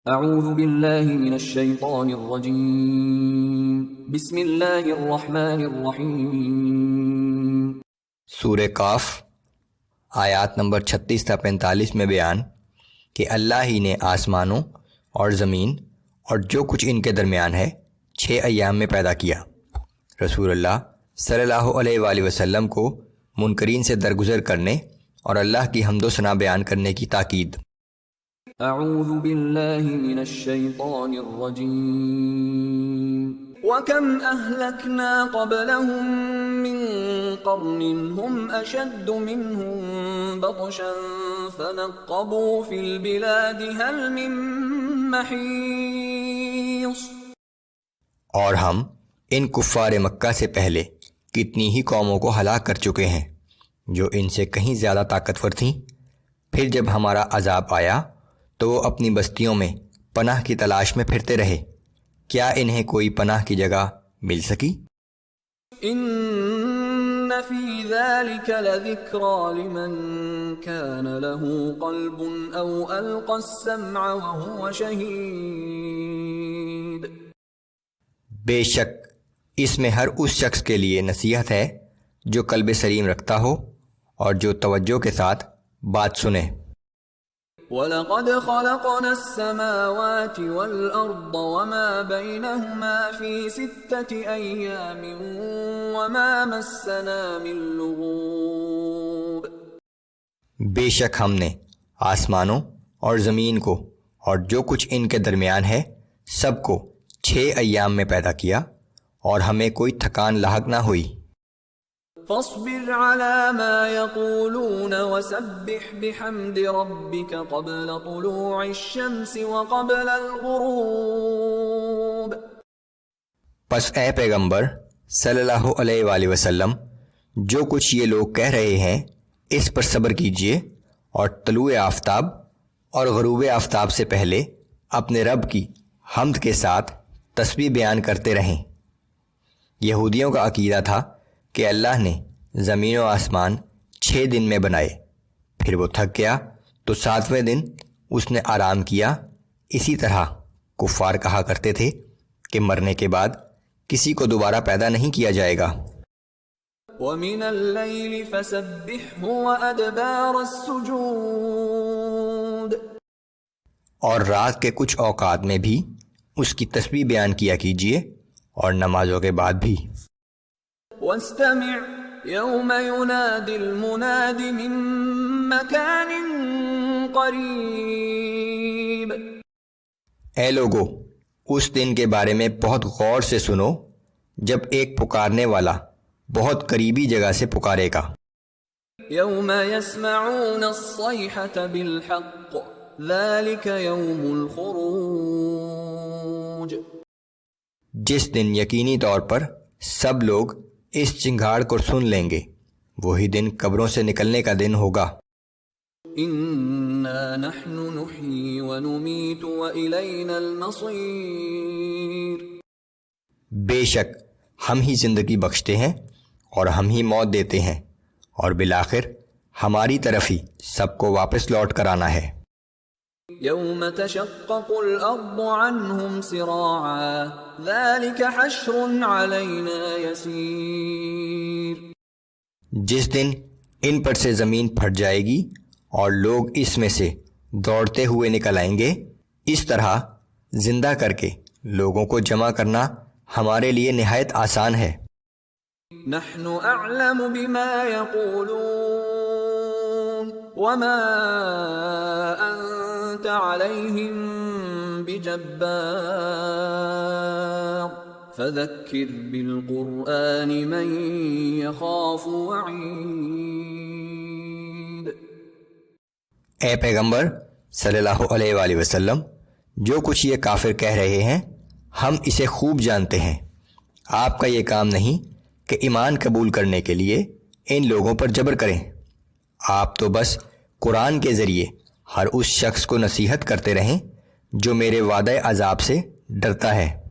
اعوذ باللہ من الشیطان الرجیم بسم اللہ الرحمن الرحیم۔ سورہ قاف آیات نمبر 36 تا 45 میں بیان کہ اللہ ہی نے آسمانوں اور زمین اور جو کچھ ان کے درمیان ہے 6 ایام میں پیدا کیا۔ رسول اللہ صلی اللہ علیہ وآلہ وسلم کو منکرین سے درگزر کرنے اور اللہ کی حمد و ثنا بیان کرنے کی تاکید۔ اعوذ باللہ من الشیطان الرجیم وَكَمْ أَهْلَكْنَا قَبْلَهُمْ مِنْ قَرْنٍ هُمْ أَشَدُّ مِنْهُمْ بَطْشًا فَنَقَّبُوا فِي الْبِلَادِ هَلْ مِنْ مَحِيصٍ۔ اور ہم ان کفار مکہ سے پہلے کتنی ہی قوموں کو ہلاک کر چکے ہیں جو ان سے کہیں زیادہ طاقتور تھیں، پھر جب ہمارا عذاب آیا تو وہ اپنی بستیوں میں پناہ کی تلاش میں پھرتے رہے، کیا انہیں کوئی پناہ کی جگہ مل سکی؟ ان فی ذلک لذکری لمن کان له قلب او القى السمع وهو شہید۔ بے شک اس میں ہر اس شخص کے لیے نصیحت ہے جو قلب سلیم رکھتا ہو اور جو توجہ کے ساتھ بات سنے۔ وَلَقَدْ خَلَقْنَا السَّمَاوَاتِ وَالْأَرْضَ وَمَا بَيْنَهُمَا فِي 6 أَيَّامٍ وَمَا مَسَّنَا مِن لُغُوبٍ۔ بے شک ہم نے آسمانوں اور زمین کو اور جو کچھ ان کے درمیان ہے سب کو 6 ایام میں پیدا کیا اور ہمیں کوئی تھکان لاحق نہ ہوئی۔ فاصبر على ما يقولون وسبح بحمد ربك قبل طلوع الشمس وقبل الغروب۔ پس اے پیغمبر صلی اللہ علیہ وآلہ وسلم، جو کچھ یہ لوگ کہہ رہے ہیں اس پر صبر کیجئے اور طلوع آفتاب اور غروب آفتاب سے پہلے اپنے رب کی حمد کے ساتھ تسبیح بیان کرتے رہیں۔ یہودیوں کا عقیدہ تھا کہ اللہ نے زمین و آسمان 6 دن میں بنائے، پھر وہ تھک گیا تو 7ویں دن اس نے آرام کیا۔ اسی طرح کفار کہا کرتے تھے کہ مرنے کے بعد کسی کو دوبارہ پیدا نہیں کیا جائے گا۔ وَمِنَ اللَّيْلِ فَسَبِّحْهُ وَأَدْبَارَ السُّجُودِ۔ اور رات کے کچھ اوقات میں بھی اس کی تسبیح بیان کیا کیجیے اور نمازوں کے بعد بھی۔ وَاسْتَمِعْ يَوْمَ يُنَادِ الْمُنَادِ مِن مَّكَانٍ قَرِيبٍ۔ اے لوگو، اس دن کے بارے میں بہت غور سے سنو جب ایک پکارنے والا بہت قریبی جگہ سے پکارے گا۔ يَوْمَ يَسْمَعُونَ الصَّيْحَةَ بِالْحَقِّ ذَلِكَ يَوْمُ الْخُرُوجِ۔ جس دن یقینی طور پر سب لوگ اس چنگھاڑ کو سن لیں گے، وہی دن قبروں سے نکلنے کا دن ہوگا۔ اِنَّا نَحْنُ نُحْيِي وَنُمِيتُ وَإِلَيْنَا الْمَصِيرُ۔ بے شک ہم ہی زندگی بخشتے ہیں اور ہم ہی موت دیتے ہیں، اور بالآخر ہماری طرف ہی سب کو واپس لوٹ کر آنا ہے۔ يَوْمَ تَشَقَّقُ الْأَرْضُ عَنْهُمْ سِرَاعًا ذَلِكَ حَشْرٌ عَلَيْنَا يَسِيرٌ۔ جس دن ان پر سے زمین پھٹ جائے گی اور لوگ اس میں سے دوڑتے ہوئے نکل آئیں گے، اس طرح زندہ کر کے لوگوں کو جمع کرنا ہمارے لیے نہایت آسان ہے۔ نحن اعلم بما يقولون وما انت عليهم بجبار فذكر بالقرآن من يخاف وعید۔ اے پیغمبر صلی اللہ علیہ وآلہ وسلم، جو کچھ یہ کافر کہہ رہے ہیں ہم اسے خوب جانتے ہیں۔ آپ کا یہ کام نہیں کہ ایمان قبول کرنے کے لیے ان لوگوں پر جبر کریں، آپ تو بس قرآن کے ذریعے ہر اس شخص کو نصیحت کرتے رہیں جو میرے وعدہ عذاب سے ڈرتا ہے۔